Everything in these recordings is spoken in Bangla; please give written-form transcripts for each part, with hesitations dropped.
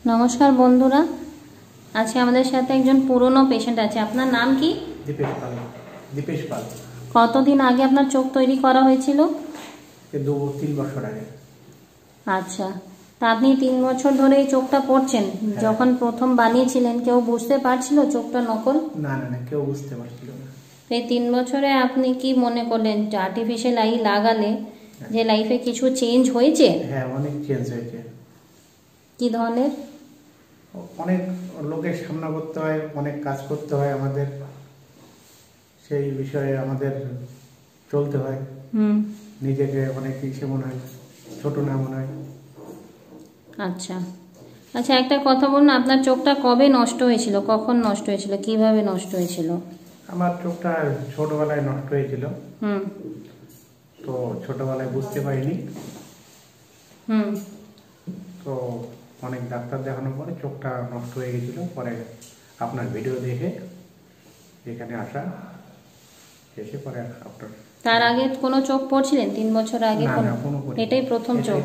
নমস্কার বন্ধুরা, আজকে আমাদের সাথে একজন পুরনো পেশেন্ট আছে। আপনার নাম কি? দীপেশ পাল। দীপেশ পাল। কতদিন আগে আপনার চোখ তৈরি করা হয়েছিল? 2-3 বছর আগে। আচ্ছা, তা আপনি 3 বছর ধরে এই চোখটা পড়ছেন। যখন প্রথম বানিয়েছিলেন কেউ বুঝতে পারছিল চোখটা নকল? না না না, কেউ বুঝতে পারছিল না। এই 3 বছরে আপনি কি মনে করলেন যে আর্টিফিশিয়াল আই লাগালে যে লাইফে কিছু চেঞ্জ হয়েছে? হ্যাঁ, অনেক চেঞ্জ হয়েছে। কি ধরনের? অনেক লোকের সামনা করতে হয়, অনেক কাজ করতে হয় আমাদের, সেই বিষয়ে আমাদের চলতে হয়। নিজেকে অনেক কিছু মনে হয়, ছোট না মনে হয়। আচ্ছা আচ্ছা, একটা কথা বলুন, আপনার চোখটা কবে নষ্ট হয়েছিল, কখন নষ্ট হয়েছিল, কিভাবে নষ্ট হয়েছিল? আমার চোখটা ছোটবেলায় নষ্ট হয়েছিল। তো ছোটবেলায় বুঝতে পারিনি। তো অনেক ডাক্তার দেখানোর পরে চোখটা নষ্ট হয়ে গেছিল। পরে আপনার ভিডিও দেখে এখানে আসা, এসে পরে আপনার। তার আগে কোনো চোখ পড়ছিলেন 3 বছর আগে? এটাই প্রথম চোখ।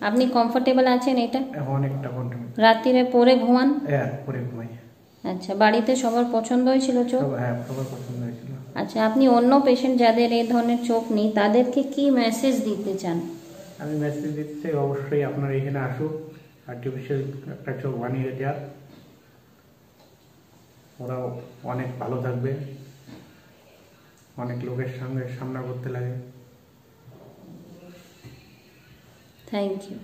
আপনি কমফোর্টেবল আছেন এটা? অনেকটা কমফোর্টেবল। রাত্রিরে পরে ঘুমান? হ্যাঁ, পরে ঘুমাই। আচ্ছা, বাড়িতে সবার পছন্দ হয়েছিল চোখ? হ্যাঁ, সবার পছন্দ হয়েছিল। আচ্ছা, আপনি অন্য পেশেন্ট যাদের এই ধরনের চোখ নেই তাদেরকে কি মেসেজ দিতে চান? আমি মেসেজ দিতে চাই, অবশ্যই আপনারা এখানে আসুক, আর্টিফিশিয়াল একটা চোখ বানিয়ে দেওয়ার। ওরাও অনেক ভালো থাকবে, অনেক লোকের সঙ্গে সামনা করতে লাগে। Thank you.